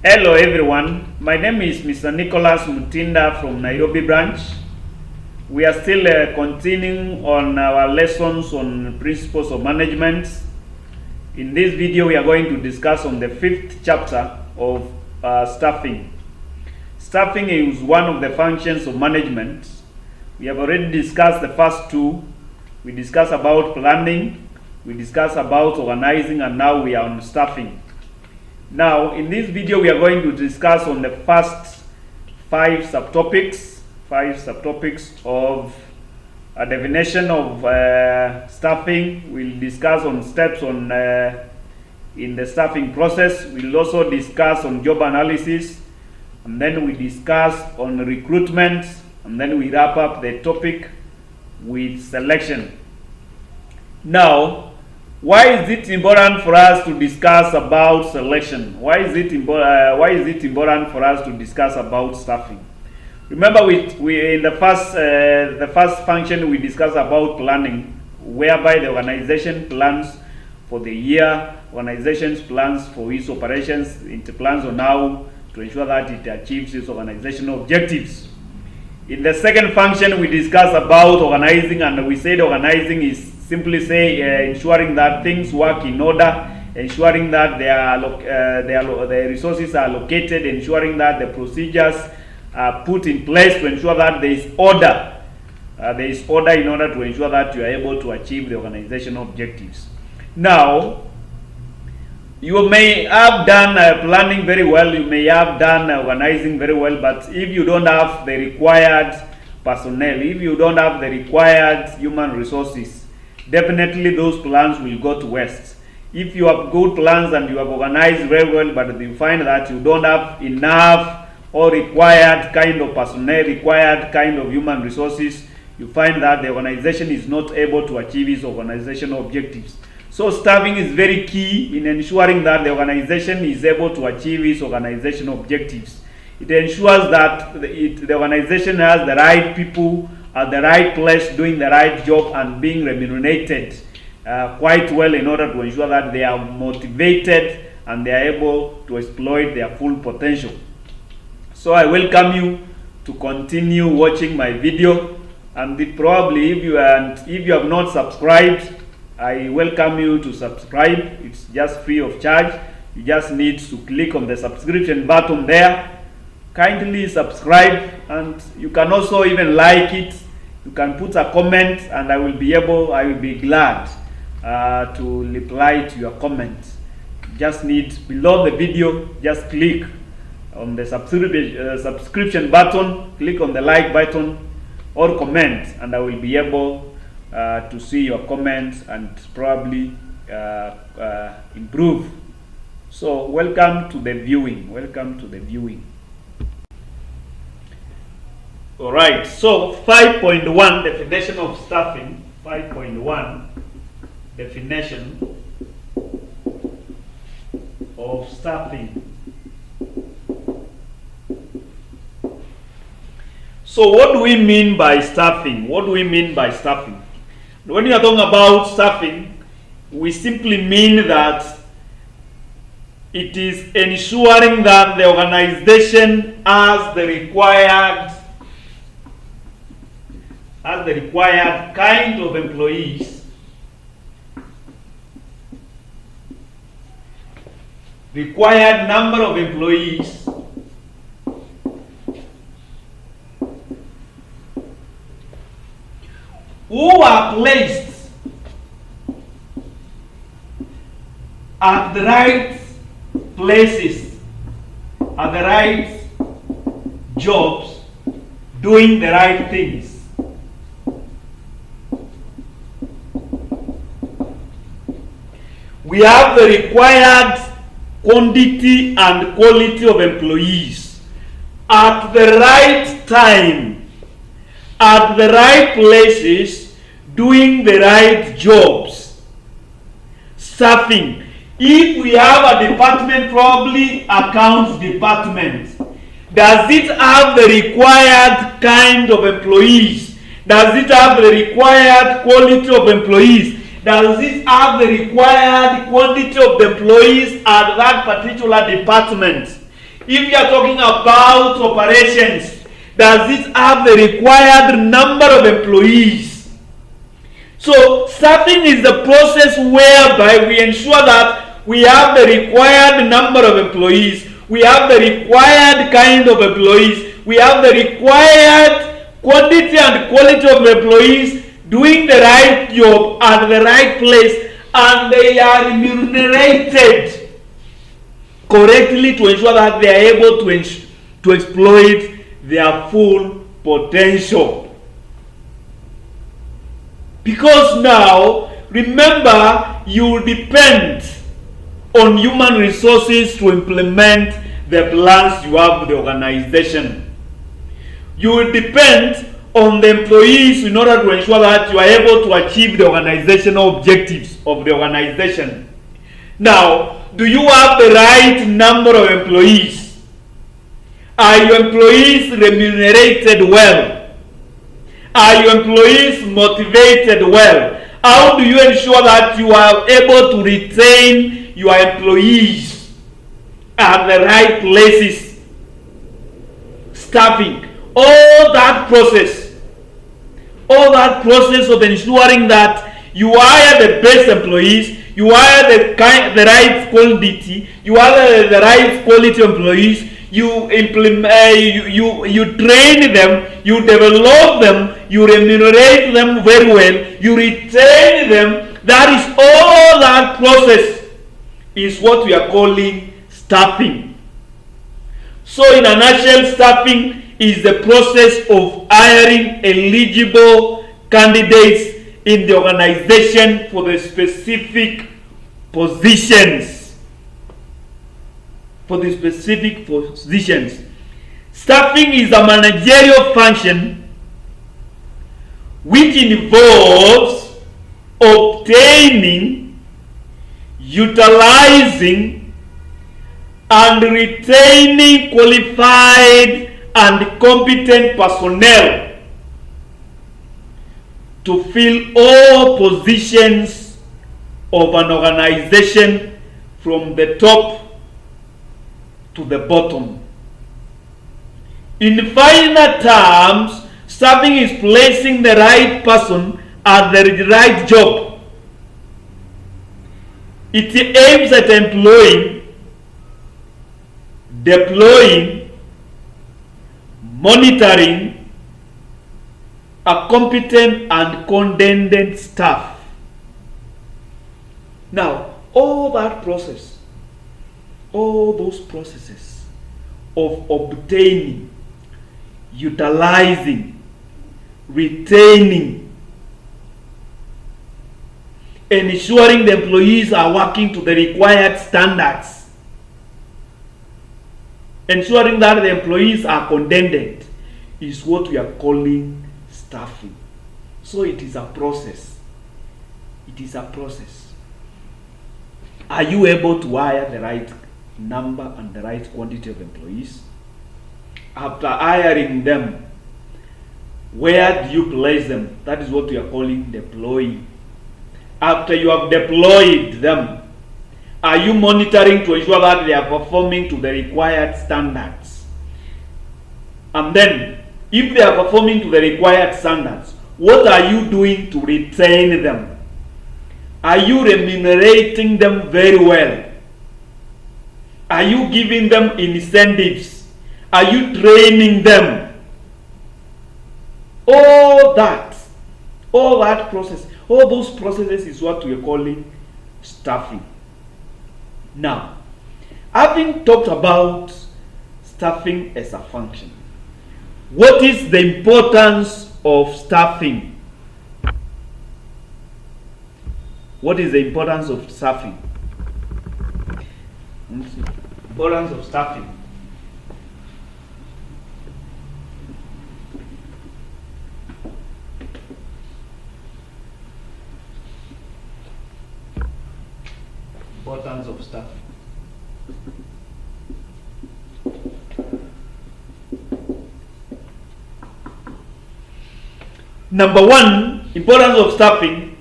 Hello everyone, my name is Mr. Nicholas Mutinda from Nairobi branch. We are still continuing on our lessons on principles of management. In this video we are going to discuss on the 5th chapter of staffing. Staffing is one of the functions of management. We have already discussed the first two. We discussed about planning, we discussed about organizing, and now we are on staffing. Now, in this video, we are going to discuss on the first five subtopics of a definition of staffing. We'll discuss on steps on in the staffing process. We'll also discuss on job analysis, and then we discuss on recruitment, and then we wrap up the topic with selection. Now, why is it important for us to discuss about selection? Why is it important for us to discuss about staffing? Remember, we in the first function we discussed about planning, whereby the organization plans for the year, organizations plans for its operations, it plans on how to ensure that it achieves its organizational objectives. In the second function, we discussed about organizing, and we said organizing is simply ensuring that things work in order, ensuring that the resources are located, ensuring that the procedures are put in place to ensure that there is order. There is order in order to ensure that you are able to achieve the organizational objectives. Now, you may have done planning very well, you may have done organizing very well, but if you don't have the required personnel, if you don't have the required human resources, definitely those plans will go to waste. If you have good plans and you have organized very well, but you find that you don't have enough or required kind of personnel, required kind of human resources, you find that the organization is not able to achieve its organizational objectives. So staffing is very key in ensuring that the organization is able to achieve its organizational objectives. It ensures that the organization has the right people at the right place doing the right job and being remunerated quite well in order to ensure that they are motivated and they are able to exploit their full potential. So I welcome you to continue watching my video, and probably if you have not subscribed, I welcome you to subscribe. It's just free of charge. You just need to click on the subscription button there. Kindly subscribe, and you can also even like it. You can put a comment, and I will be glad to reply to your comment. Just need below the video, just click on the subscription button, click on the like button or comment, and I will be able to see your comments and probably improve. So welcome to the viewing. All right, so 5.1 definition of staffing. 5.1 definition of staffing. So what do we mean by staffing? When you are talking about staffing, we simply mean that it is ensuring that the organization has the required kind of employees, required number of employees, who are placed at the right places, at the right jobs, doing the right things. We have the required quantity and quality of employees at the right time, at the right places, doing the right jobs. Staffing. If we have a department, probably accounts department, does it have the required kind of employees? Does it have the required quality of employees? Does it have the required quantity of the employees at that particular department? If you are talking about operations, does it have the required number of employees? So staffing is the process whereby we ensure that we have the required number of employees, we have the required kind of employees, we have the required quantity and quality of employees doing the right job at the right place, and they are remunerated correctly to ensure that they are able to exploit their full potential. Because now, remember, you depend on human resources to implement the plans you have with the organization. You will depend on the employees in order to ensure that you are able to achieve the organizational objectives of the organization. Now, do you have the right number of employees? Are your employees remunerated well? Are your employees motivated well? How do you ensure that you are able to retain your employees at the right places? Staffing, all that process of ensuring that you hire the best employees, you hire the right quality, you hire the right quality employees, you implement, you train them, you develop them, you remunerate them very well, you retain them. That is all that process is what we are calling staffing. So in a nutshell, staffing is the process of hiring eligible candidates in the organization for the specific positions. Staffing is a managerial function which involves obtaining, utilizing, and retaining qualified and competent personnel to fill all positions of an organization from the top to the bottom. In final terms, staffing is placing the right person at the right job. It aims at employing, deploying, monitoring a competent and contingent staff. Now, all that process, all those processes of obtaining, utilizing, retaining, ensuring the employees are working to the required standards, ensuring that the employees are contented, is what we are calling staffing. So it is a process. It is a process. Are you able to hire the right number and the right quantity of employees? After hiring them, where do you place them? That is what we are calling deploying. After you have deployed them, are you monitoring to ensure that they are performing to the required standards? And then, if they are performing to the required standards, what are you doing to retain them? Are you remunerating them very well? Are you giving them incentives? Are you training them? All that process, all those processes is what we are calling staffing. Now, having talked about staffing as a function, what is the importance of staffing? What is the importance of staffing? Importance of staffing. Importance of staffing. Number one, importance of staffing,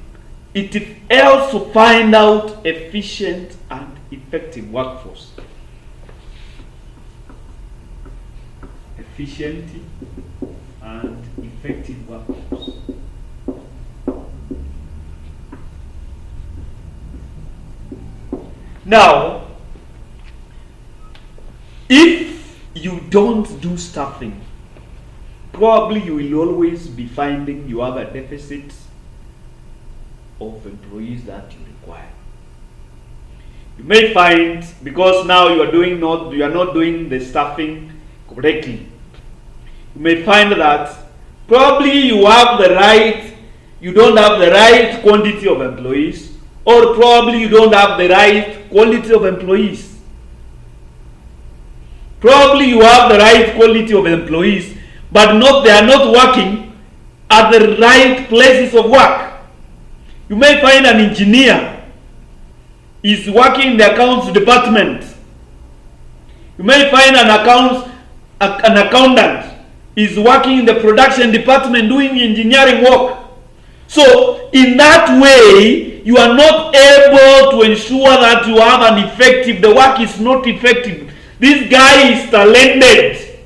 it helps to find out efficient and effective workforce. efficient and effective workforce. Now, if you don't do staffing, probably you will always be finding you have a deficit of employees that you require. You may find, because now you are not doing the staffing correctly, you may find that probably you don't have the right quantity of employees, or probably you don't have the right quality of employees. Probably you have the right quality of employees, but they are not working at the right places of work. You may find an engineer is working in the accounts department. You may find an accountant is working in the production department doing engineering work. So in that way, you are not able to ensure that you have the work is not effective. This guy is talented,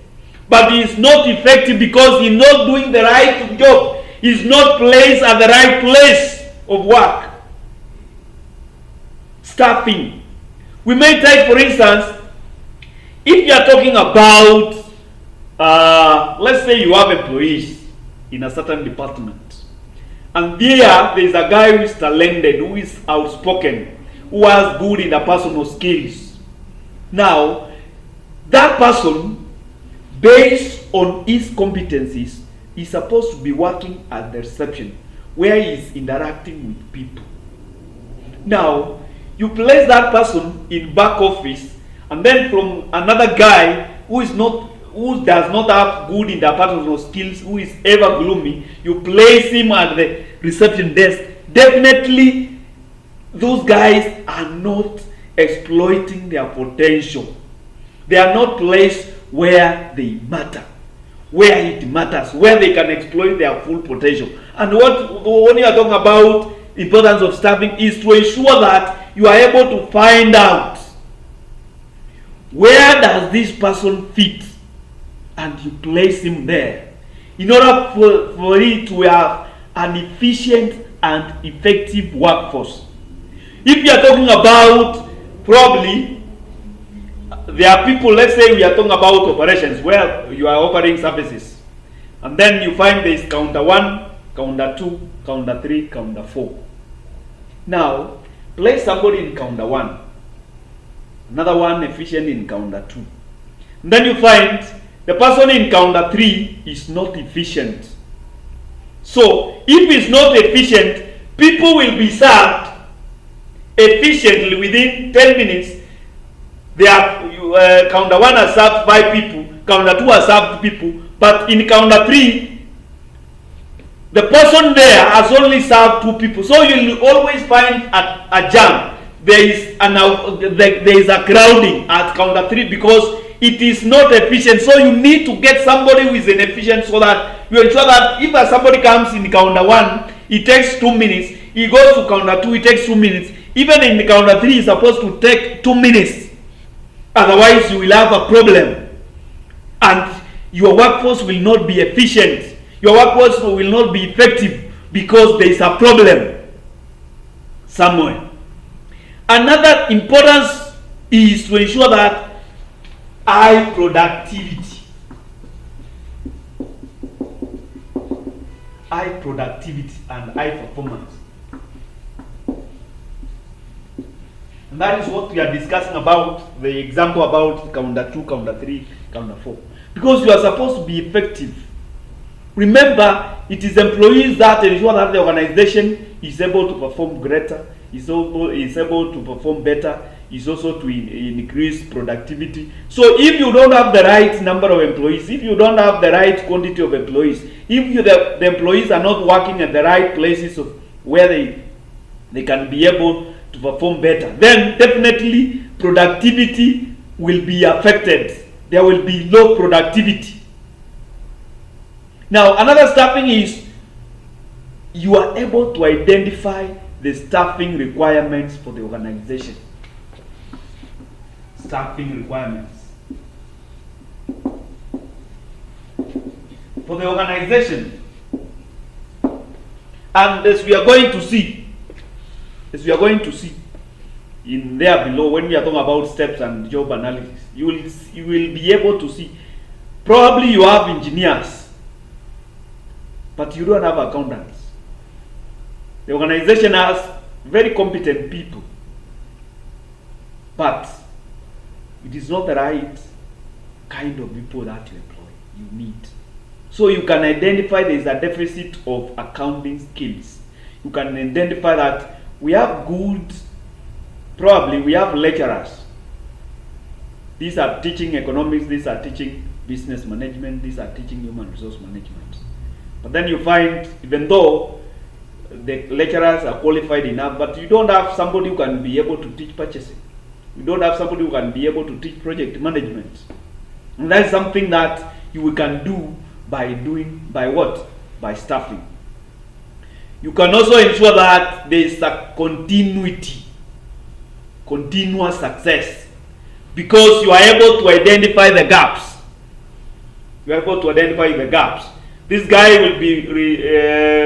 but he is not effective because he is not doing the right job. He is not placed at the right place of work. Staffing. We may take, for instance, if you are talking about, let's say you have employees in a certain department, and there is a guy who is talented, who is outspoken, who has good interpersonal skills. Now, that person, based on his competencies, is supposed to be working at the reception, where he is interacting with people. Now, you place that person in back office, and then from another guy who does not have good interpersonal skills, who is ever gloomy, you place him at the reception desk. Definitely, those guys are not exploiting their potential. They are not placed where they matter, where it matters, where they can exploit their full potential. And when you are talking about importance of staffing is to ensure that you are able to find out where does this person fit, and you place him there in order for it to have an efficient and effective workforce. If you are talking about, probably there are people, let's say we are talking about operations where you are offering services, and then you find there is counter 1, counter 2, counter 3, counter 4. Now, place somebody in counter 1, another one efficient in counter 2. And then you find the person in counter 3 is not efficient. So, if it's not efficient, people will be served efficiently within 10 minutes. Counter 1 has served 5 people, counter 2 has served people, but in counter 3, the person there has only served 2 people. So you will always find a jam. There is a crowding at counter 3 because it is not efficient. So you need to get somebody who is inefficient so that you ensure that if somebody comes in counter 1, it takes 2 minutes. He goes to counter 2, it takes 2 minutes. Even in counter 3, it's supposed to take 2 minutes. Otherwise, you will have a problem. And your workforce will not be efficient. Your workforce will not be effective because there is a problem somewhere. Another importance is to ensure that high productivity. High productivity and high performance. And that is what we are discussing about, the example about counter 2, counter 3, counter 4. Because you are supposed to be effective. Remember, it is employees that ensure that the organization is able to perform greater, is able to perform better, is also to increase productivity. So if you don't have the right number of employees, if you don't have the right quantity of employees, if the employees are not working at the right places of where they can be able to perform better, then definitely productivity will be affected. There will be low productivity. Now, another staffing is you are able to identify the staffing requirements for the organization. Staffing requirements. for the organization. And as we are going to see in there below, when we are talking about steps and job analysis, you will be able to see. Probably you have engineers, but you don't have accountants. The organization has very competent people, but it is not the right kind of people that you employ, you need. So you can identify there is a deficit of accounting skills. You can identify that we have probably we have lecturers. These are teaching economics, these are teaching business management, these are teaching human resource management. But then you find, even though the lecturers are qualified enough, but you don't have somebody who can be able to teach purchasing. You don't have somebody who can be able to teach project management. And that's something that you can do by what? By staffing. You can also ensure that there is a continuous success, because you are able to identify the gaps. You are able to identify the gaps. This guy will be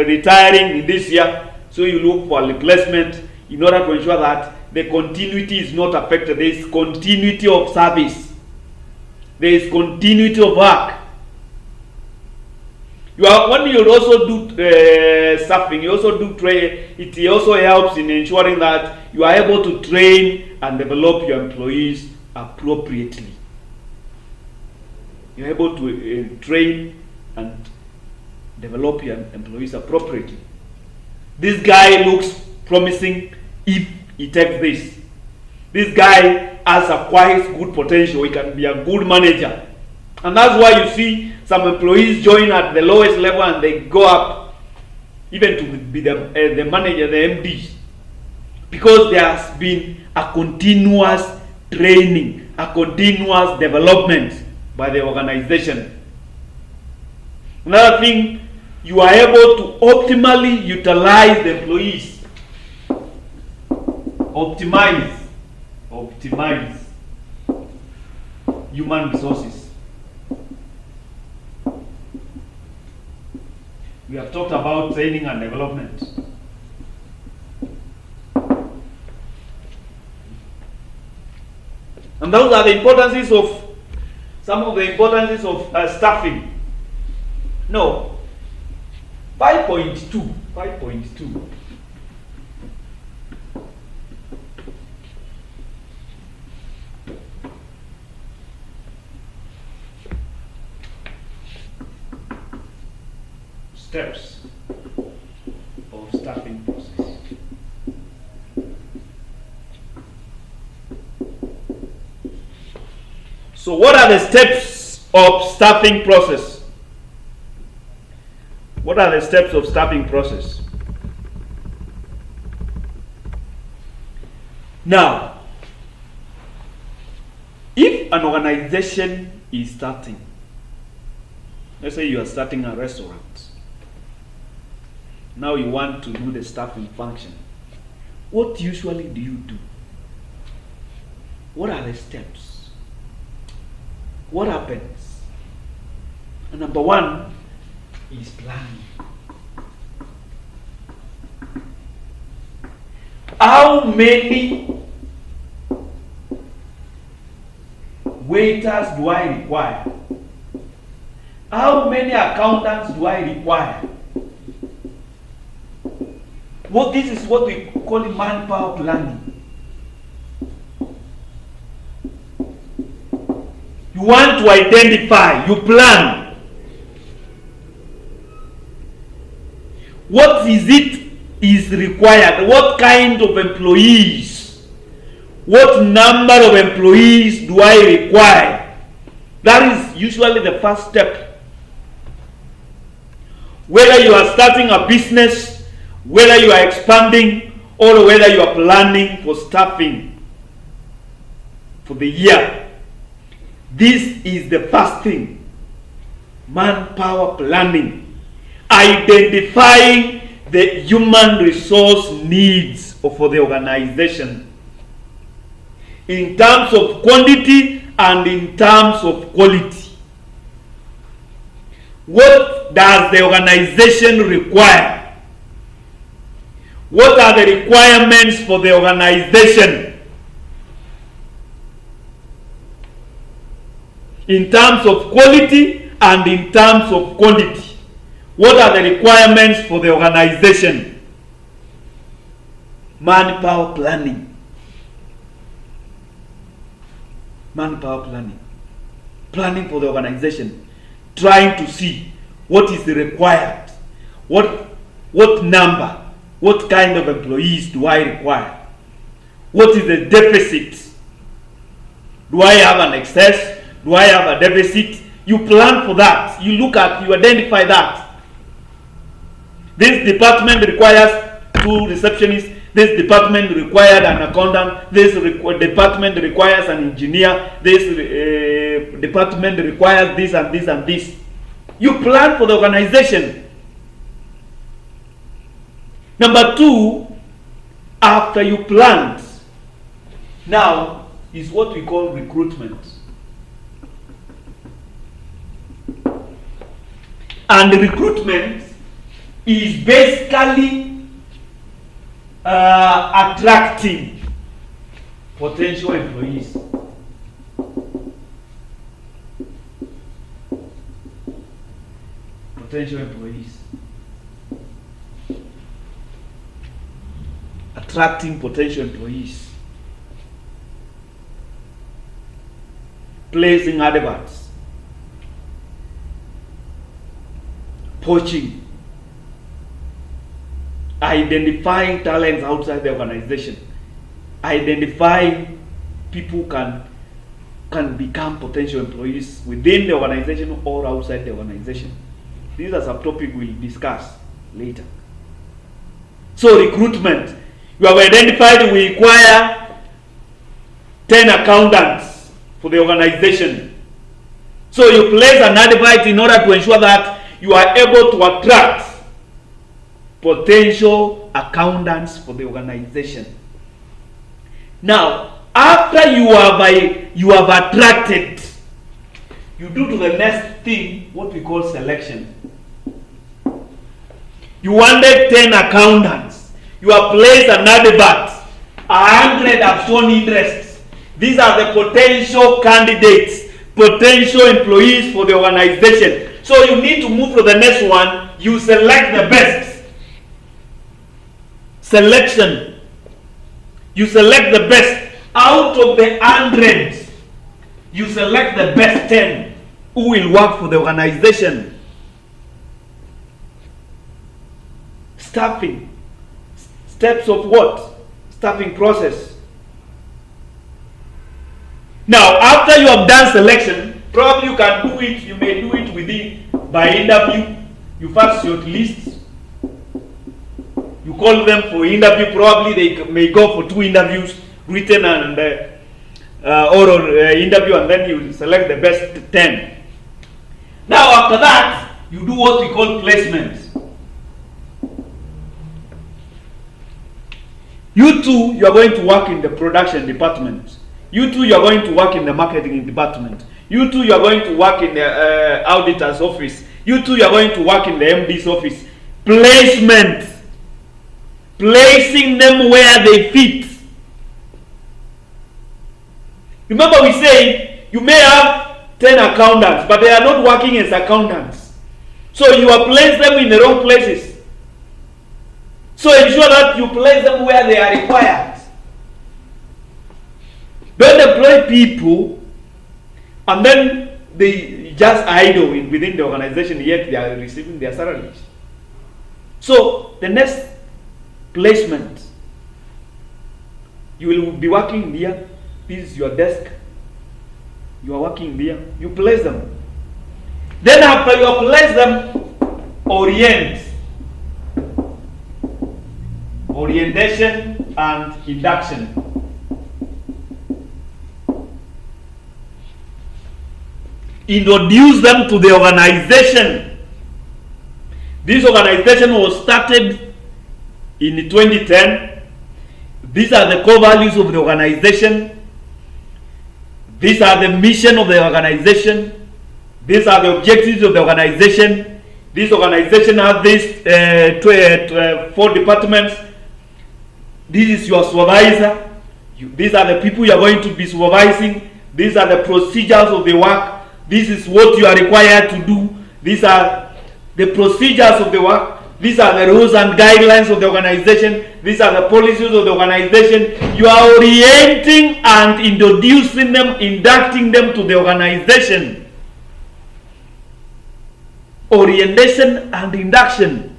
retiring in this year, so you look for a replacement in order to ensure that the continuity is not affected. There is continuity of service. There is continuity of work. When you also do staffing, you also do train. It also helps in ensuring that you are able to train and develop your employees appropriately. You are able to train and develop your employees appropriately. This guy looks promising if he takes this. This guy has a quite good potential. He can be a good manager. And that's why you see some employees join at the lowest level and they go up even to be the manager, the MD. Because there has been a continuous training, a continuous development by the organization. Another thing, you are able to optimally utilize the employees. Optimize human resources. We have talked about training and development. And those are the importances of some of the importances of staffing. No. 5.2. Steps of staffing process. So what are the steps of staffing process? What are the steps of staffing process? Now, if an organization is starting, let's say you are starting a restaurant. Now you want to do the staffing function. What usually do you do? What are the steps? What happens? And number one is planning. How many waiters do I require? How many accountants do I require? This is what we call manpower planning. You want to identify, you plan. What is required? What kind of employees? What number of employees do I require? That is usually the first step. Whether you are starting a business, whether you are expanding, or whether you are planning for staffing for the year, this is the first thing. Manpower planning. Identifying the human resource needs for the organization in terms of quantity and in terms of quality. What What does the organization require? What are the requirements for the organization in terms of quality and in terms of quantity? What are the requirements for the organization? Manpower planning. Manpower planning. Planning for the organization. Trying to see what is required. What number, what kind of employees do I require? What is the deficit? Do I have an excess? Do I have a deficit? You plan for that. You look at, you identify that. This department requires 2 receptionists. This department required an accountant. This department requires an engineer. This department requires this and this and this. You plan for the organization. Number 2, after you plant, now is what we call recruitment. And recruitment is basically attracting potential employees. Potential employees. Attracting potential employees. Placing adverts. Poaching. Identifying talents outside the organization. Identifying people can become potential employees within the organization or outside the organization. These are subtopics we'll discuss later. So recruitment. You have identified we require 10 accountants for the organization. So you place an advert in order to ensure that you are able to attract potential accountants for the organization. Now, after you have attracted, you do to the next thing what we call selection. You wanted 10 accountants. You have placed an advert. 100 have shown interest. These are the potential candidates, potential employees for the organization. So you need to move to the next one. You select the best. Selection. You select the best. Out of the 100, you select the best 10 who will work for the organization. Staffing. Steps of what? Staffing process. Now, after you have done selection, probably you can do it, you may do it by interview. You first shortlist. You call them for interview. Probably they may go for 2 interviews, written and oral interview, and then you select the best 10. Now, after that, you do what we call placement. You two, you are going to work in the production department. You two, you are going to work in the marketing department. You two, you are going to work in the auditor's office. You two, you are going to work in the MD's office. Placement. Placing them where they fit. Remember we said you may have 10 accountants, but they are not working as accountants. So you have placed them in the wrong places. So ensure that you place them where they are required. Don't employ people and then they just idle within the organization, yet they are receiving their salaries. So the next placement, you will be working here. This is your desk. You are working there. You place them. Then after you place them, orientation and induction. Introduce them to the organization. This organization was started in 2010. These are the core values of the organization. These are the mission of the organization. These are the objectives of the organization. This organization has this 4 departments. This is your supervisor. These are the people you are going to be supervising. These are the procedures of the work. This is what you are required to do. These are the procedures of the work. These are the rules and guidelines of the organization. These are the policies of the organization. You are orienting and introducing them, inducting them to the organization. Orientation and induction.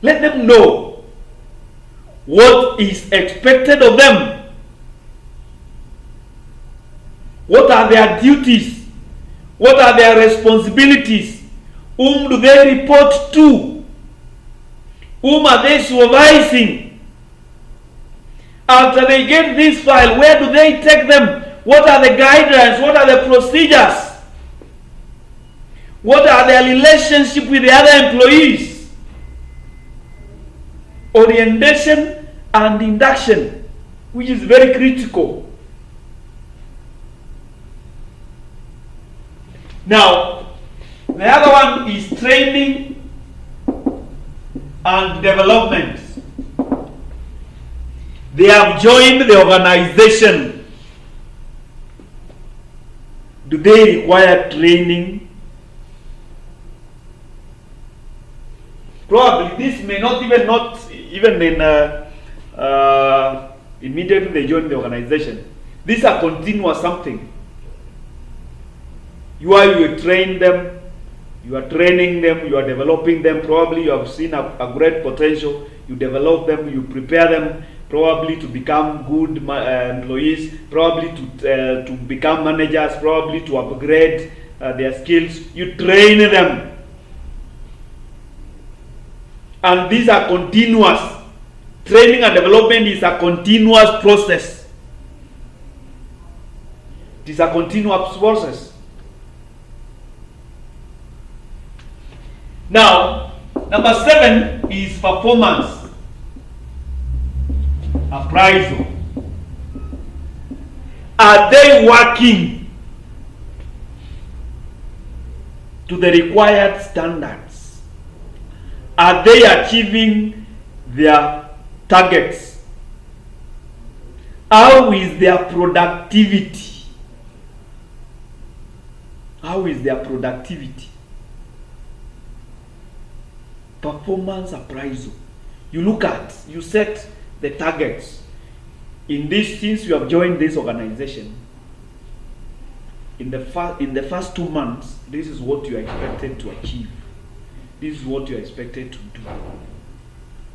Let them know what is expected of them. What are their duties? What are their responsibilities? Whom do they report to? Whom are they supervising? After they get this file, where do they take them? What are the guidelines? What are the procedures? What are their relationship with the other employees? Orientation and induction, which is very critical. Now, the other one is training and development. They have joined the organization. Do they require training? Probably this may not even immediately they join the organization. These are continuous something. You train them, you are training them, you are developing them. Probably you have seen a great potential. You develop them, you prepare them probably to become good employees, probably to become managers, probably to upgrade their skills. You train them. And these are continuous. Training and development is a continuous process. It is a continuous process. Now, number 7 is performance. Appraisal. Are they working to the required standards? Are they achieving their targets? How is their productivity? How is their productivity? Performance appraisal. You set the targets. Since you have joined this organization, in the first 2 months, this is what you are expected to achieve. This is what you are expected to do.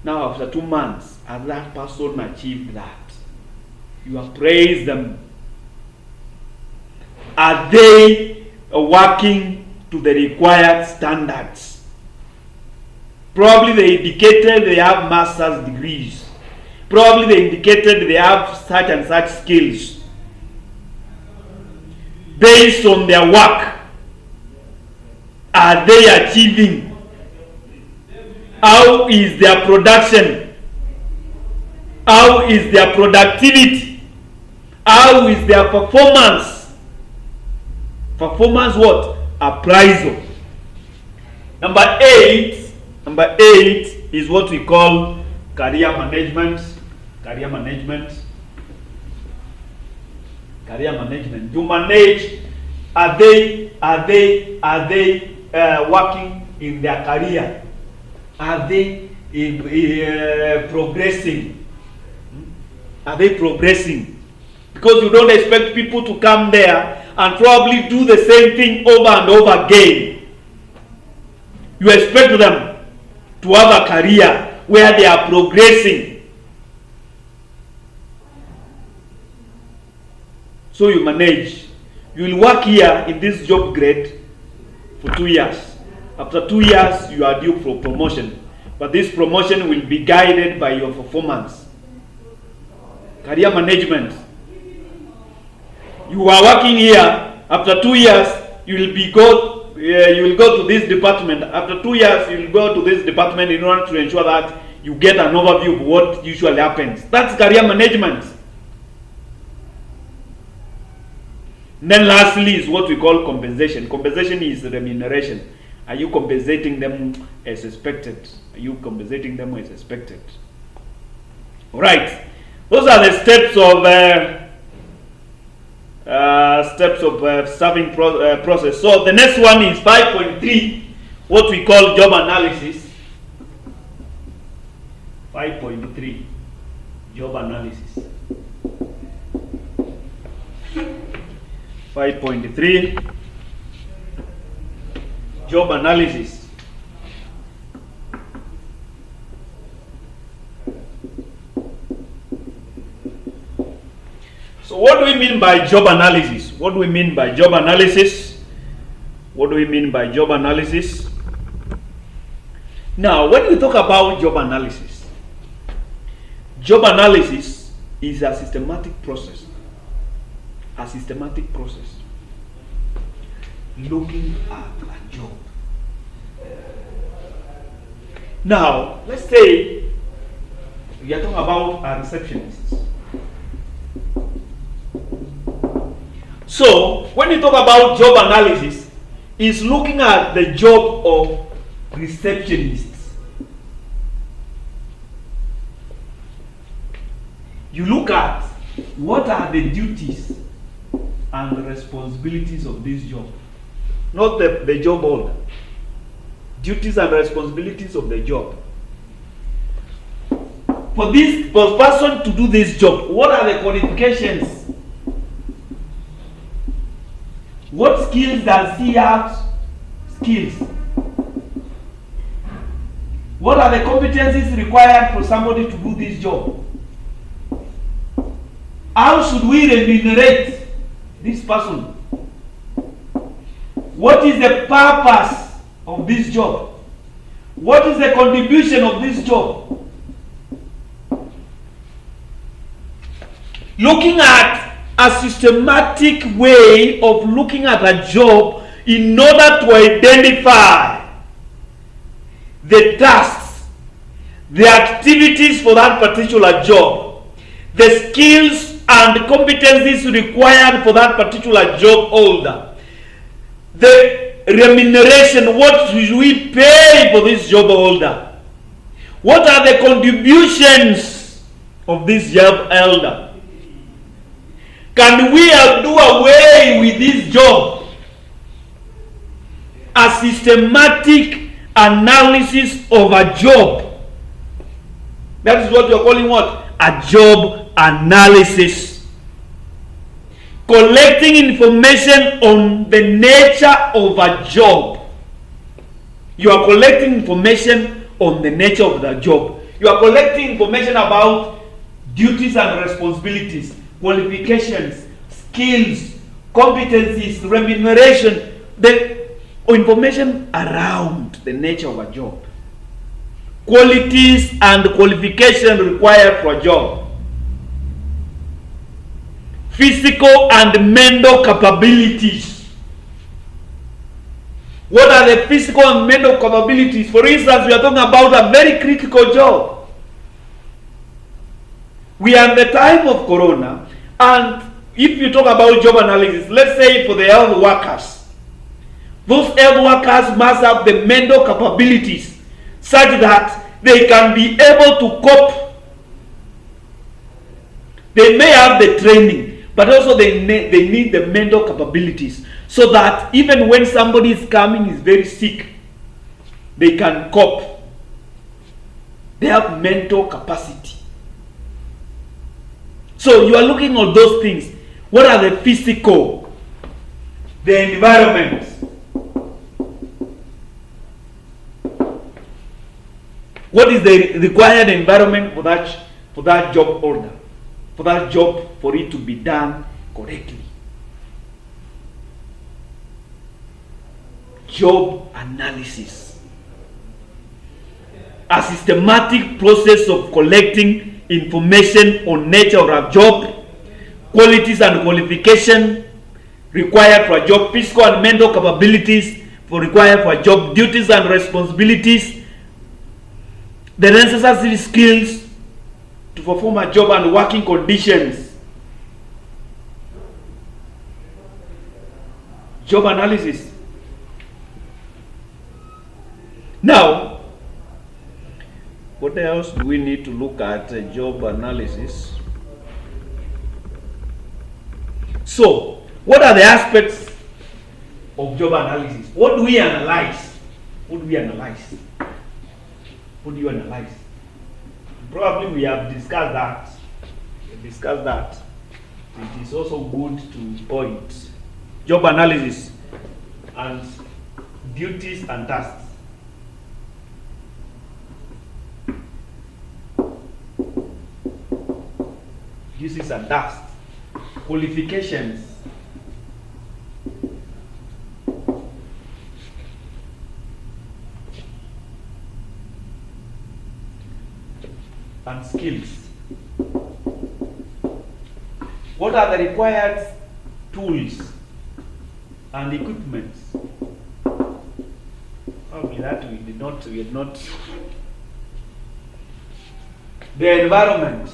Now, after 2 months, has that person achieved that? You appraise them. Are they working to the required standards? Probably they indicated they have master's degrees. Probably they indicated they have such and such skills. Based on their work, are they achieving? How is their production? How is their productivity? How is their performance? Performance what? Appraisal. Number 8 is what we call career management. Career management. To manage, are they working in their career? Are they progressing? Are they progressing? Because you don't expect people to come there and probably do the same thing over and over again. You expect them to have a career where they are progressing. So you manage. You will work here in this job grade for 2 years. After 2 years, you are due for promotion. But this promotion will be guided by your performance. Career management. You are working here. After 2 years, you will go to this department. After 2 years, you will go to this department in order to ensure that you get an overview of what usually happens. That's career management. Then lastly is what we call compensation. Compensation is remuneration. Are you compensating them as expected? Are you compensating them as expected? Right. Those are the steps of staffing process. So the next one is 5.3, what we call job analysis. 5.3, job analysis. 5.3, job analysis. So what do we mean by job analysis? What do we mean by job analysis? What do we mean by job analysis? Now, when we talk about job analysis is a systematic process. A systematic process. Looking at a job. Now, let's say we are talking about a receptionist. So, when you talk about job analysis, it's looking at the job of receptionists. You look at what are the duties and the responsibilities of this job. Not the job holder. Duties and responsibilities of the job. For person to do this job, what are the qualifications? What skills does he have? What are the competencies required for somebody to do this job? How should we remunerate this person? What is the purpose of this job? What is the contribution of this job? Looking at a systematic way of looking at a job in order to identify the tasks, the activities for that particular job, the skills and competencies required for that particular job holder, the remuneration, what should we pay for this job holder, what are the contributions of this job holder. Can we do away with this job? A systematic analysis of a job. That is what you're calling what? A job analysis. Collecting information on the nature of a job. You are collecting information on the nature of the job. You are collecting information about duties and responsibilities, qualifications, skills, competencies, remuneration, the information around the nature of a job. Qualities and qualifications required for a job. Physical and mental capabilities. What are the physical and mental capabilities? For instance, we are talking about a very critical job. We are in the time of Corona, and if you talk about job analysis, let's say for the health workers, those health workers must have the mental capabilities such that they can be able to cope. They may have the training, but also they need the mental capabilities so that even when somebody is coming is very sick, they can cope. They have mental capacity. So you are looking at those things. What are the physical? The environment. What is the required environment for that job order? For that job, for it to be done correctly. Job analysis. A systematic process of collecting information on nature of a job, qualities and qualification required for a job, physical and mental capabilities required for a job, duties and responsibilities, the necessary skills to perform a job and working conditions. Job analysis. Now, what else do we need to look at job analysis? So, what are the aspects of job analysis? What do we analyze? What do we analyze? What do you analyze? Probably we have discussed that. It is also good to point job analysis and duties and tasks. Duties and tasks. Qualifications. And skills. What are the required tools and equipment? Probably that we had not. The environment.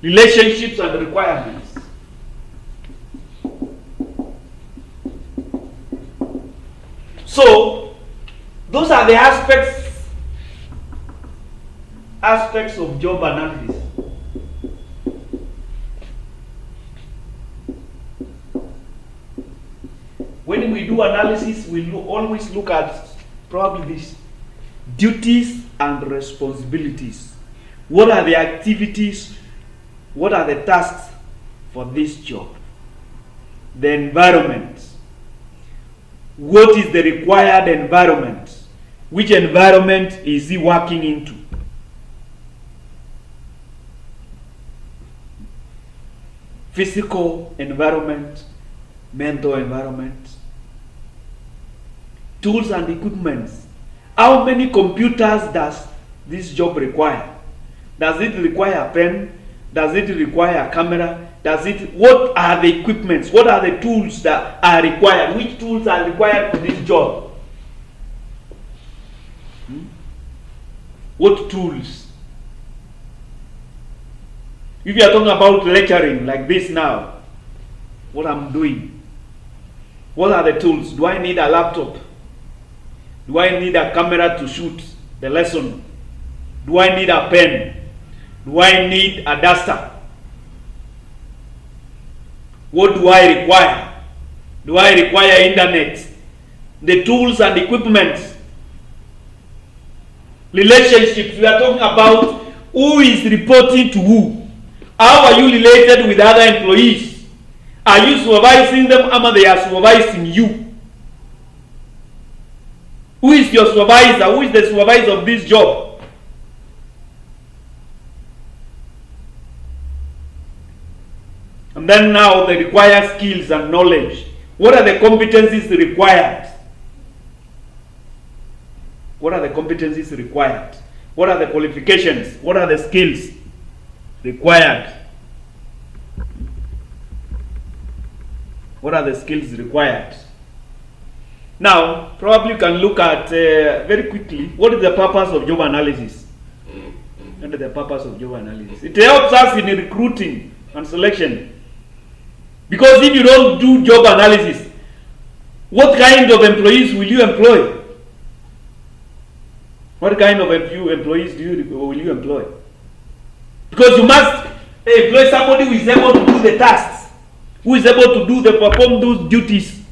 Relationships and requirements. So, those are the aspects of job analysis. When we do analysis, we always look at probably this: duties and responsibilities. What are the activities? What are the tasks for this job? The environment. What is the required environment? Which environment is he working into? Physical environment, mental environment, tools and equipment. How many computers does this job require? Does it require a pen? Does it require a camera? What are the equipments? What are the tools that are required? Which tools are required for this job? What tools? If you are talking about lecturing like this now, what I'm doing, what are the tools? Do I need a laptop? Do I need a camera to shoot the lesson? Do I need a pen? Do I need a duster? What do I require? Do I require internet? The tools and equipment. Relationships, we are talking about who is reporting to who. How are you related with other employees? Are you supervising them or they are supervising you? Who is your supervisor? Who is the supervisor of this job? And then now they require skills and knowledge. What are the competencies required? What are the competencies required? What are the qualifications? What are the skills required? What are the skills required? Now, probably you can look at very quickly, what is the purpose of job analysis? What is the purpose of job analysis? It helps us in recruiting and selection. Because if you don't do job analysis, what kind of employees will you employ? What kind of employees will you employ? Because you must employ somebody who is able to do the tasks, who is able to perform those duties.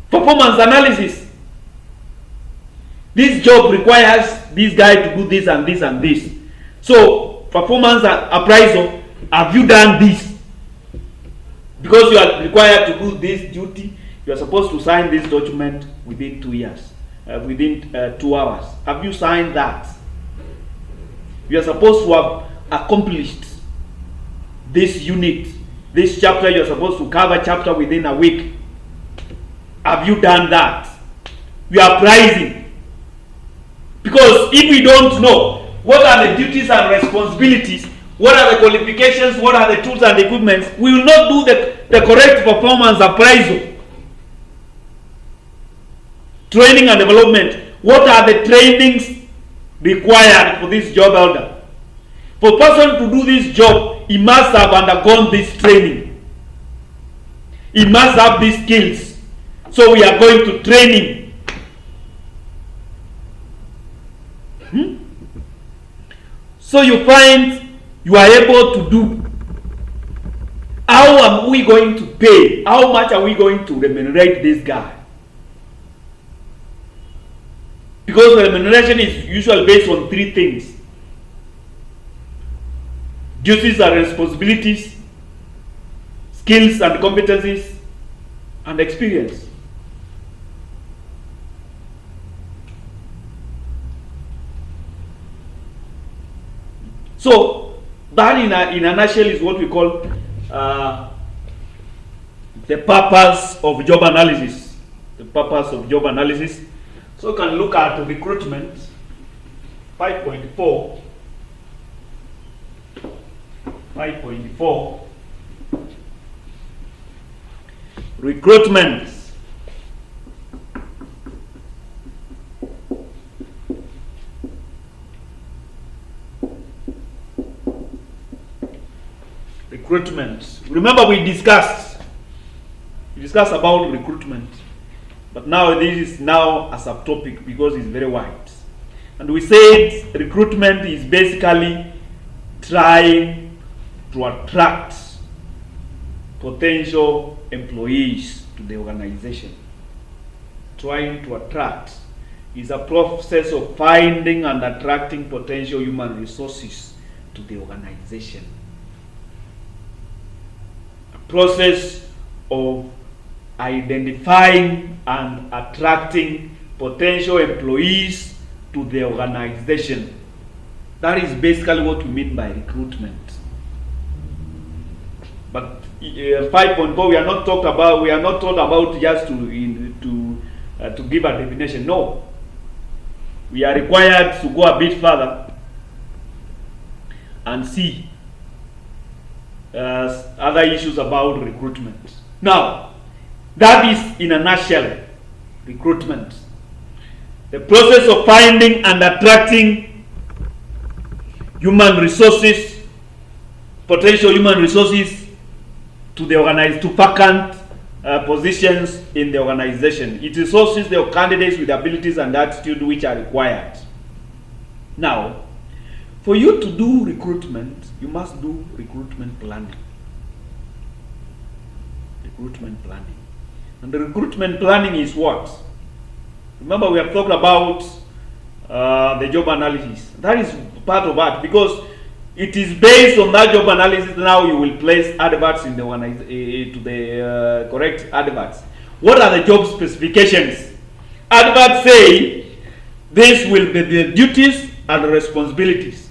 Performance analysis. This job requires this guy to do this and this and this. So, performance appraisal, have you done this? Because you are required to do this duty, you are supposed to sign this document within 2 years, within 2 hours. Have you signed that? You are supposed to have accomplished this unit, this chapter. You are supposed to cover chapter within a week. Have you done that? We are pricing. Because if we don't know what are the duties and responsibilities, what are the qualifications, what are the tools and equipments, we will not do the correct performance appraisal. Training and development. What are the trainings required for this job elder? For a person to do this job, he must have undergone this training. He must have these skills. So we are going to train him. So you find you are able to do. How are we going to pay? How much are we going to remunerate this guy? Because the remuneration is usually based on three things: duties and responsibilities, skills and competencies, and experience. So that in a nutshell is what we call the purpose of job analysis. The purpose of job analysis. So you can look at recruitment 5.4. 5.4. Recruitment. Recruitment. Remember we discussed about recruitment, but now this is now a subtopic because it's very wide. And we said recruitment is basically trying to attract potential employees to the organization. Trying to attract is a process of finding and attracting potential human resources to the organization. A process of identifying and attracting potential employees to the organization. That is basically what we mean by recruitment. But 5.4 we are not told about just to give a definition. No, we are required to go a bit further and see other issues about recruitment. Now, that is in a nutshell recruitment. The process of finding and attracting human resources, potential human resources to vacant positions in the organization. It resources the candidates with abilities and attitude which are required. Now, for you to do recruitment, you must do recruitment planning. Recruitment planning. And the recruitment planning is what? Remember we have talked about the job analysis. That is part of that, because it is based on that job analysis now you will place adverts in the correct adverts. What are the job specifications? Adverts say this will be the duties and responsibilities.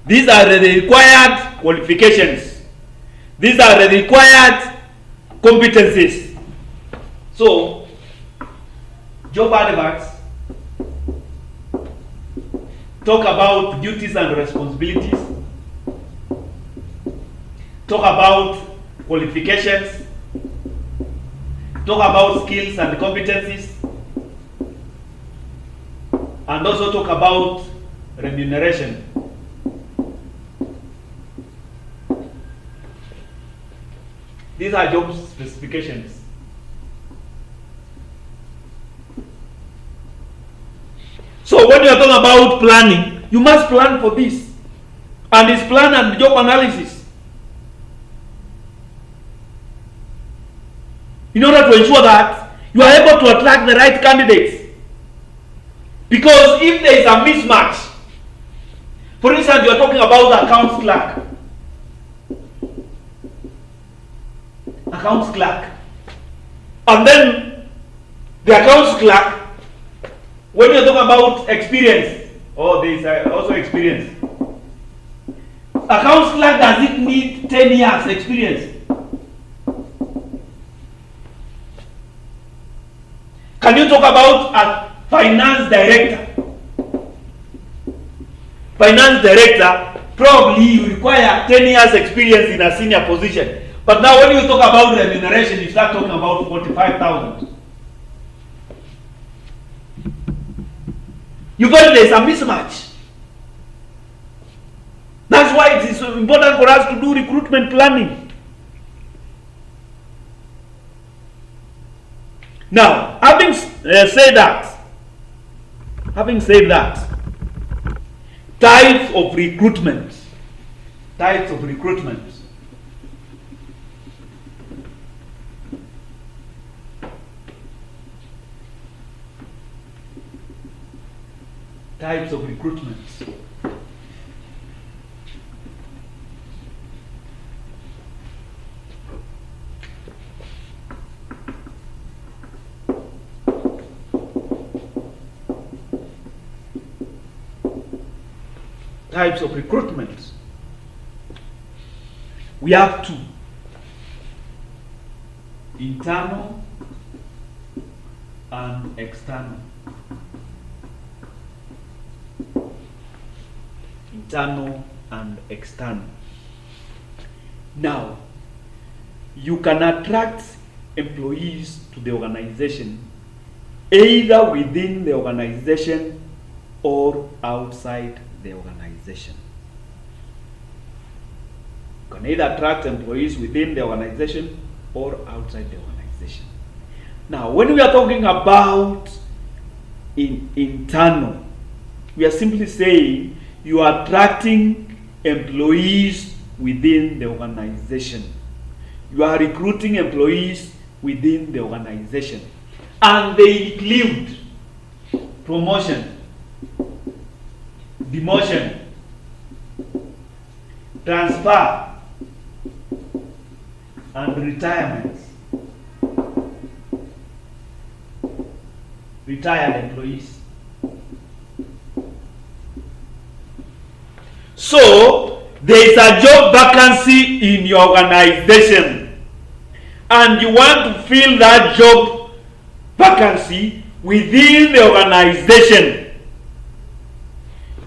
These are the required qualifications. These are the required competencies. So, job adverts talk about duties and responsibilities, talk about qualifications, talk about skills and competencies, and also talk about remuneration. These are job specifications. So when you are talking about planning, you must plan for this. And it's plan and job analysis. In order to ensure that you are able to attract the right candidates. Because if there is a mismatch, for instance, you are talking about the accounts clerk. Accounts clerk. And then the accounts clerk, when you're talking about experience, there is also experience. Accounts clerk, does it need 10 years experience? Can you talk about a finance director? Finance director, probably you require 10 years experience in a senior position. But now when you talk about remuneration, you start talking about 45,000. You find there's a mismatch. That's why it is so important for us to do recruitment planning. Now, having said that, types of recruitment. Types of recruitment. Types of recruitment. Types of recruitment. We have two: internal and external. Internal and external. Now, you can attract employees to the organization either within the organization or outside the organization. You can either attract employees within the organization or outside the organization. Now, when we are talking about internal, we are simply saying you are attracting employees within the organization. You are recruiting employees within the organization. And they include promotion, demotion, transfer, and retirement. Retired employees. So, there is a job vacancy in your organization, and you want to fill that job vacancy within the organization.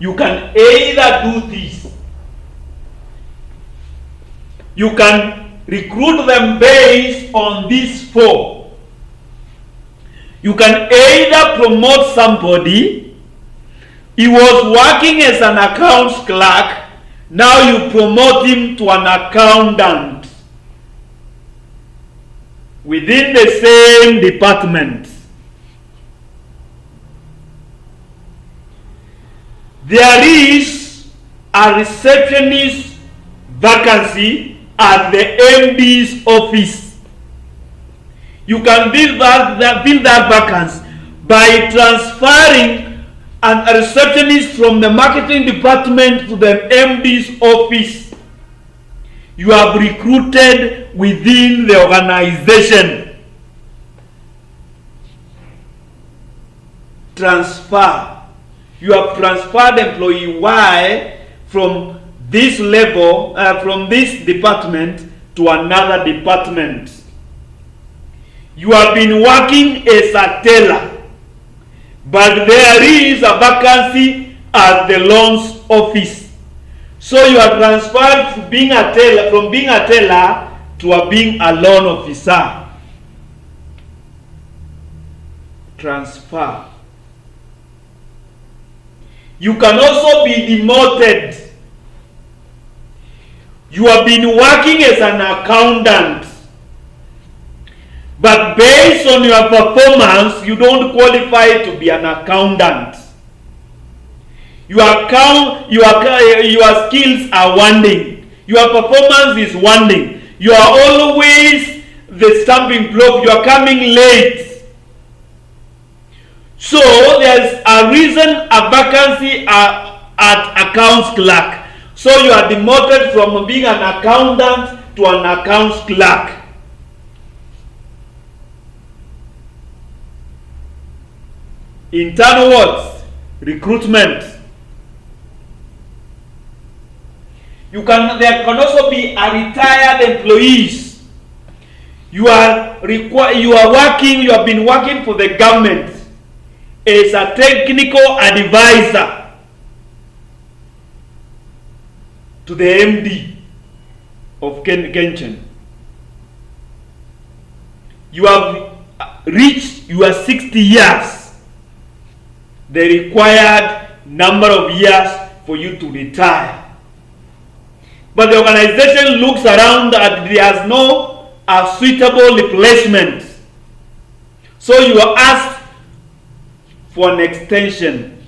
You can either do this. You can recruit them based on these four. You can either promote somebody. He was working as an accounts clerk. Now you promote him to an accountant within the same department. There is a receptionist vacancy at the MD's office. You can fill that vacancy by transferring a receptionist from the marketing department to the MD's office. You have recruited within the organization. Transfer. You have transferred employee Y from this level, from this department to another department. You have been working as a teller, but there is a vacancy at the loans office. So you are transferred from being a teller to being a loan officer. Transfer. You can also be demoted. You have been working as an accountant, but based on your performance, you don't qualify to be an accountant. Your skills are wanting. Your performance is wanting. You are always the stumbling block. You are coming late. So there's a reason a vacancy at accounts clerk. So you are demoted from being an accountant to an accounts clerk. Internal what? Recruitment. There can also be a retired employees. You have been working for the government as a technical advisor to the MD of Kenchen. You have reached your 60 years. the required number of years for you to retire. But the organization looks around and there's no suitable replacement. So you are asked for an extension.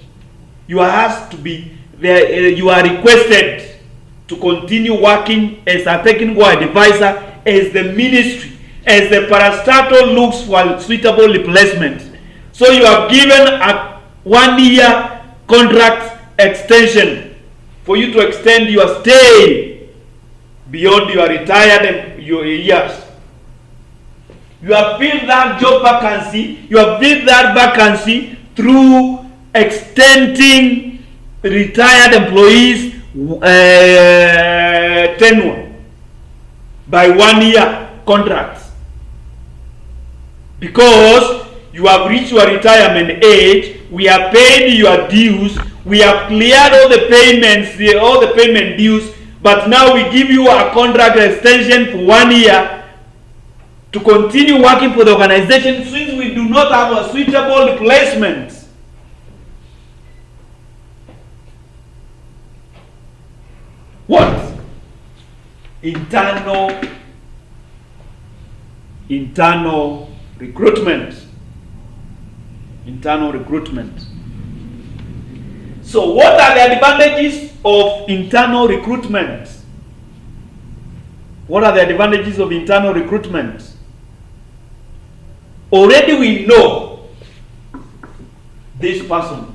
You are asked to be there. You are requested to continue working as a technical advisor, as the ministry, as the parastatal looks for a suitable replacement. So you are given a 1-year contract extension for you to extend your stay beyond your retired years. You have filled that job vacancy. You have filled that vacancy through extending retired employees' tenure by 1-year contracts. Because you have reached your retirement age, we have paid your dues, we have cleared all the payments, all the payment dues, but now we give you a contract extension for 1 year to continue working for the organization since we do not have a suitable replacement. What? Internal recruitment. Internal recruitment. So what are the advantages of internal recruitment? What are the advantages of internal recruitment? Already we know this person.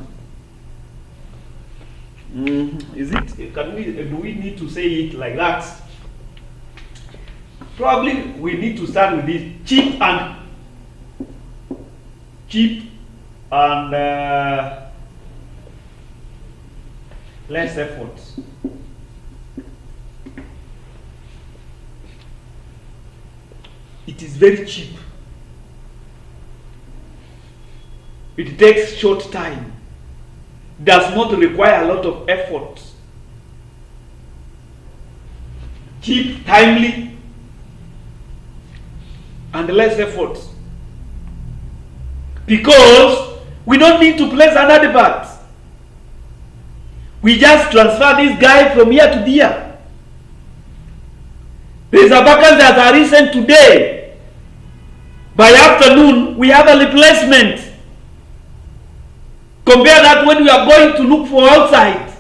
Is it? Do we need to say it like that? Probably we need to start with this: cheap and less effort. It is very cheap. It takes short time. Does not require a lot of effort. Cheap, timely, and less effort. Because we don't need to place an advert. We just transfer this guy from here to there. There is a vacancy that are recent today. By afternoon, we have a replacement. Compare that when we are going to look for outside.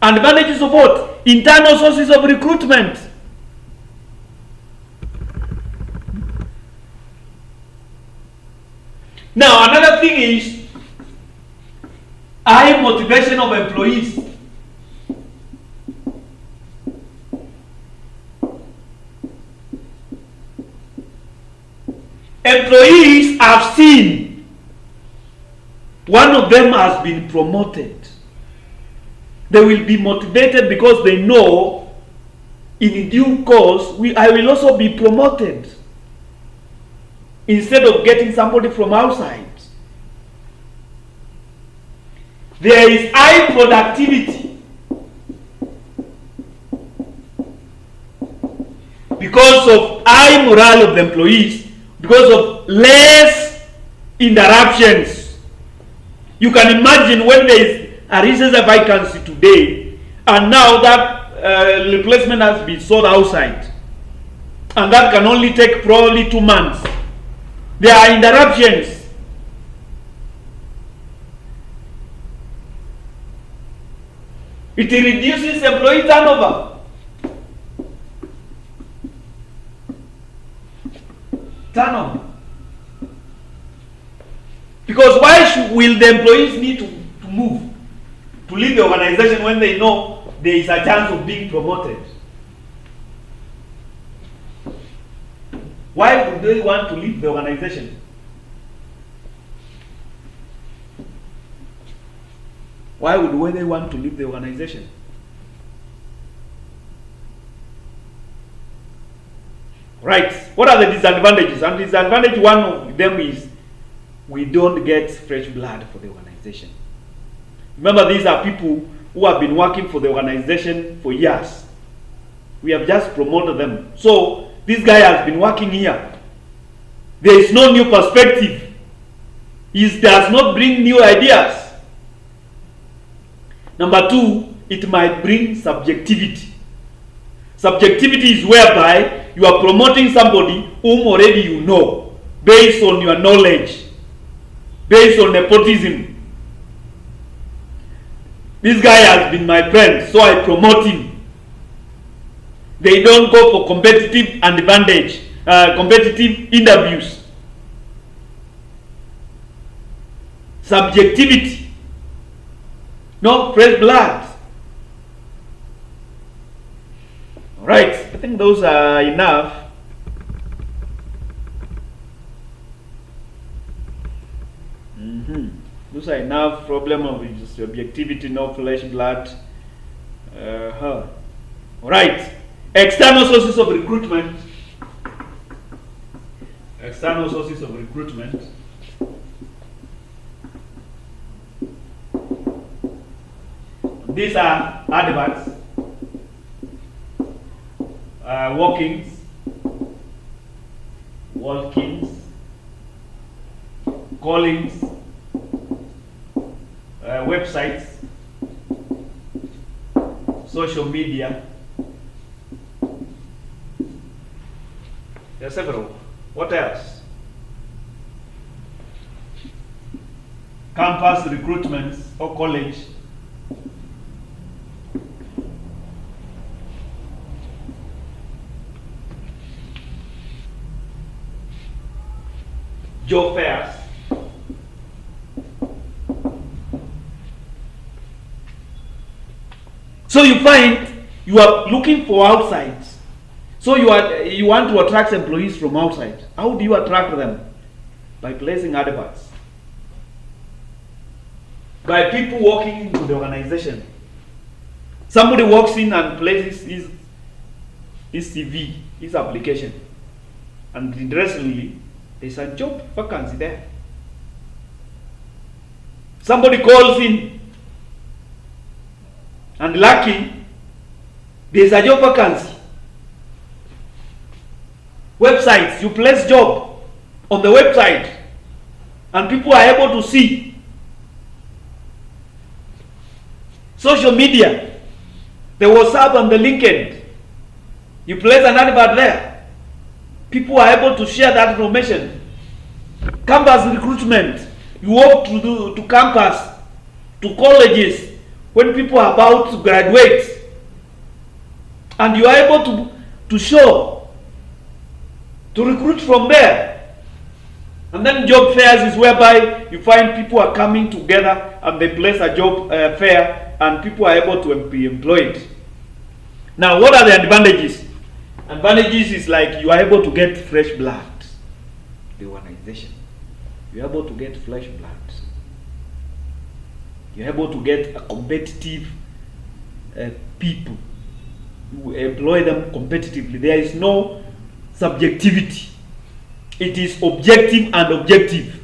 Advantages of what? Internal sources of recruitment. Now, another thing is high motivation of employees. Employees have seen one of them has been promoted. They will be motivated because they know in due course I will also be promoted, instead of getting somebody from outside. There is high productivity because of high morale of the employees, because of less interruptions. You can imagine when there is a recent vacancy today, and now that replacement has been sought outside, and that can only take probably 2 months. There are interruptions. It reduces employee turnover. Because why will the employees need to move, to leave the organization when they know there is a chance of being promoted? Why would they want to leave the organization? Why would they want to leave the organization? Right. What are the disadvantages? And disadvantage, one of them is we don't get fresh blood for the organization. Remember, these are people who have been working for the organization for years. We have just promoted them. So this guy has been working here. There is no new perspective. It does not bring new ideas. Number two, it might bring subjectivity. Subjectivity is whereby you are promoting somebody whom already you know, based on your knowledge, based on nepotism. This guy has been my friend, so I promote him. They don't go for competitive advantage, competitive interviews. Subjectivity, no fresh blood. All right, I think those are enough. Those are enough. Problem of subjectivity, no flesh blood. All right, external sources of recruitment. External sources of recruitment. These are adverts, walk-ins, callings, websites, social media. There are several. What else? Campus recruitments or college. Job fairs. So you find you are looking for outside. So you want to attract employees from outside. How do you attract them? By placing adverts. By people walking into the organization. Somebody walks in and places his CV, his application, and interestingly, there's a job vacancy there. Somebody calls in, and lucky, there's a job vacancy. Websites, you place job on the website, and people are able to see. Social media, the WhatsApp and the LinkedIn, you place an advert there. People are able to share that information. Campus recruitment, you walk to campus, to colleges, when people are about to graduate, and you are able to show, to recruit from there. And then job fairs is whereby you find people are coming together and they place a job fair and people are able to be employed. Now, what are the advantages? Advantages is like you are able to get fresh blood. The organization. You are able to get fresh blood. You are able to get a competitive people. You employ them competitively. There is no subjectivity. It is objective and objective.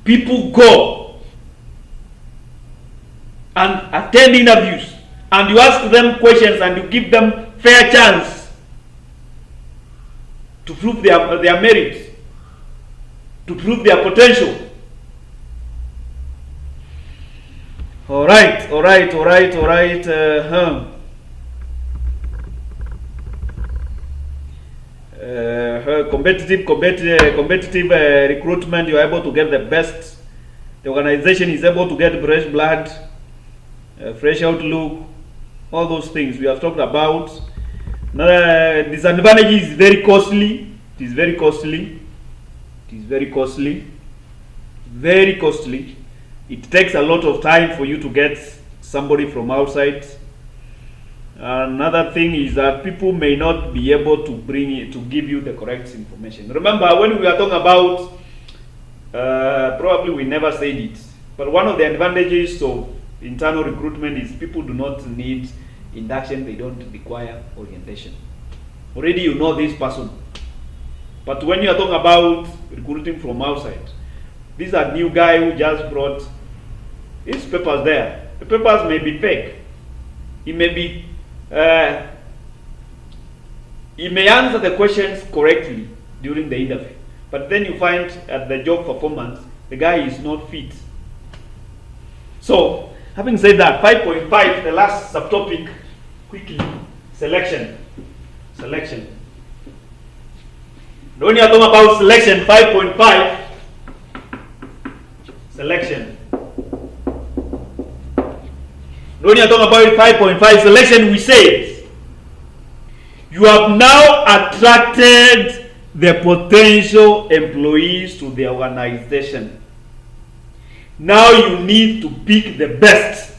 People go and attend interviews, and you ask them questions and you give them fair chance to prove their merit, to prove their potential. All right. Competitive recruitment, you are able to get the best. The organization is able to get fresh blood, fresh outlook, all those things we have talked about. Disadvantage is very costly. It is very costly. It takes a lot of time for you to get somebody from outside. Another thing is that people may not be able to give you the correct information. Remember, when we are talking about, probably we never said it, but one of the advantages of internal recruitment is people do not need induction, they don't require orientation. Already you know this person. But when you are talking about recruiting from outside, this is a new guy who just brought his papers there. The papers may be fake. He may answer the questions correctly during the interview, but then you find at the job performance, the guy is not fit. So, having said that, 5.5, the last subtopic, quickly, selection. Selection. When you are talking about selection, 5.5, selection. When you are talking about 5.5 selection, we say you have now attracted the potential employees to the organization. Now you need to pick the best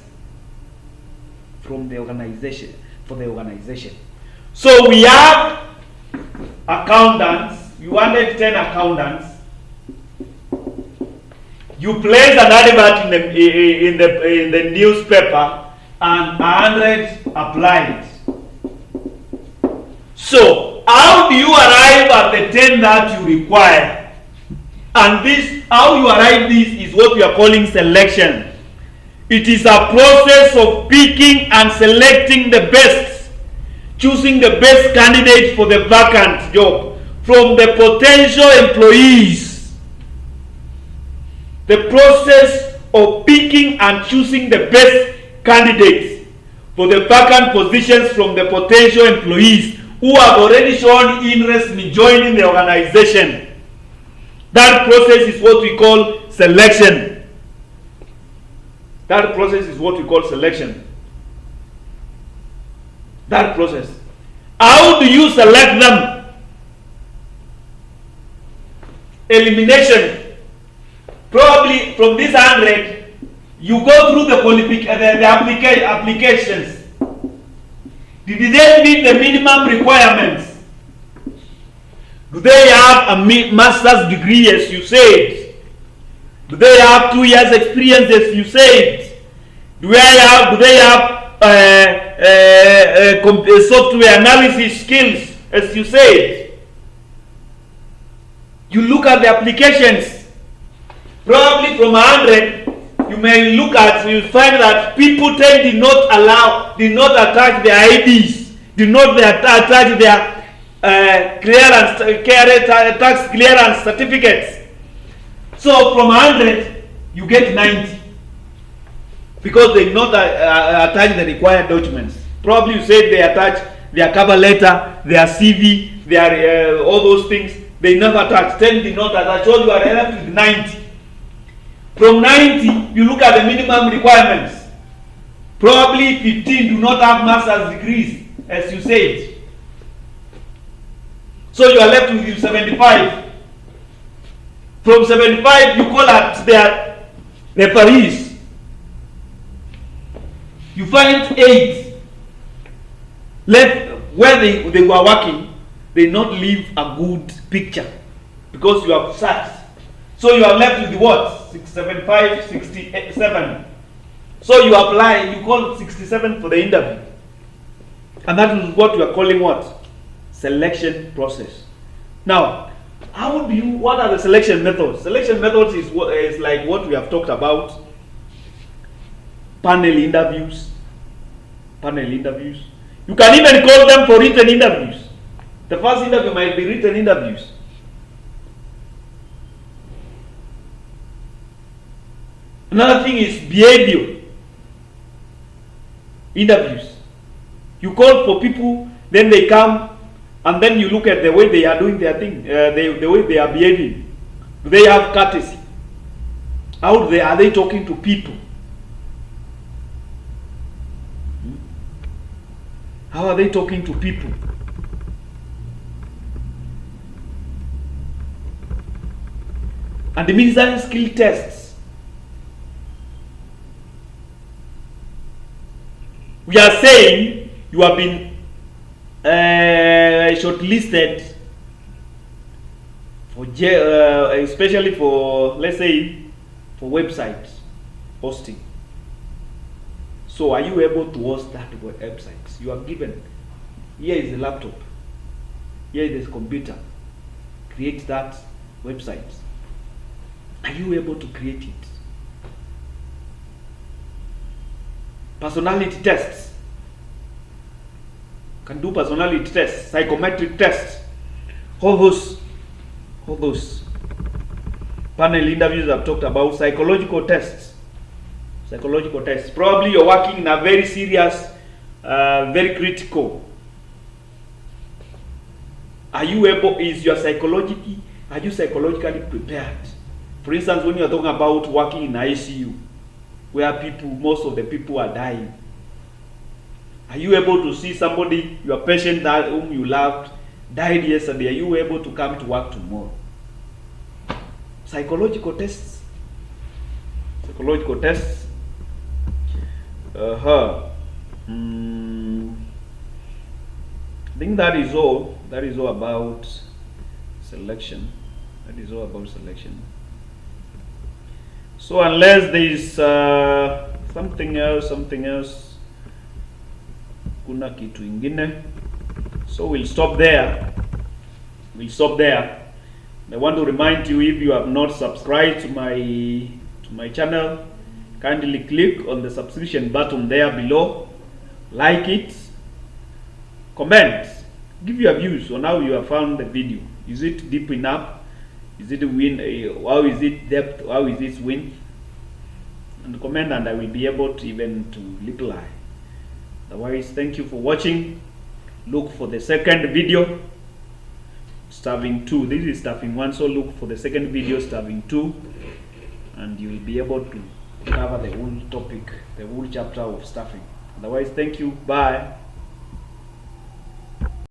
from the organization, for the organization. So we have accountants. You wanted 10 accountants. You place an advert in the newspaper, and 100 applied. So how do you arrive at the 10 that you require? And this, how you arrive this is what we are calling selection. It is a process of picking and selecting the best, choosing the best candidate for the vacant job from the potential employees. The process of picking and choosing the best candidates for the vacant positions from the potential employees who have already shown interest in joining the organization. That process is what we call selection. That process is what we call selection. That process. How do you select them? Elimination. Probably from this 100, you go through the applications. Did they meet the minimum requirements? Do they have a master's degree, as you said? Do they have 2 years experience, as you said? Do they have software analysis skills, as you said? You look at the applications. Probably from 100, you may look at, you find that people did not attach their IDs, did not attach their tax clearance certificates. So from 100, you get 90 because they did not attach the required documents. Probably you said they attach their cover letter, their CV, their all those things. They never attach. 10 did not attach. So you are left with 90. From 90, you look at the minimum requirements. Probably 15 do not have master's degrees, as you said. So you are left with 75. From 75, you call at their referees. You find 8 left where they were working. They not leave a good picture because you have searched. So you are left with what? 75, 67. So you apply, you call 67 for the interview. And that is what you are calling what? Selection process. Now, what are the selection methods? Selection methods is like what we have talked about. Panel interviews. You can even call them for written interviews. The first interview might be written interviews. Another thing is behavior interviews. You call for people, then they come, and then you look at the way they are doing their thing, the way they are behaving. Do they have courtesy? Are they talking to people? How are they talking to people? And the ministerial skill tests. We are saying you have been shortlisted for especially for, let's say, for website hosting. So are you able to host that website? You are given, here is the laptop, here is the computer, create that website. Are you able to create it? Personality tests. Can do personality tests, psychometric tests. All those all those panel interviews I've talked about. Psychological tests. Psychological tests. Probably you're working in a very serious, very critical. Are you psychologically prepared? For instance, when you're talking about working in ICU, where most of the people are dying, are you able to see somebody, your patient that whom you loved, died yesterday? Are you able to come to work tomorrow? Psychological tests. Psychological tests. I think that is all. That is all about selection. That is all about selection. So unless there is something else, kuna kitu ingine. So we'll stop there. I want to remind you, if you have not subscribed to my channel, kindly click on the subscription button there below, like it, comment, give your views on how you have found the video. Is it deep enough? Is it how is it depth? How is it width? And comment, and I will be able to even to reply. Otherwise, thank you for watching. Look for the second video, staffing 2. This is staffing 1, so look for the second video, staffing 2, and you will be able to cover the whole topic, the whole chapter of staffing. Otherwise, thank you. Bye.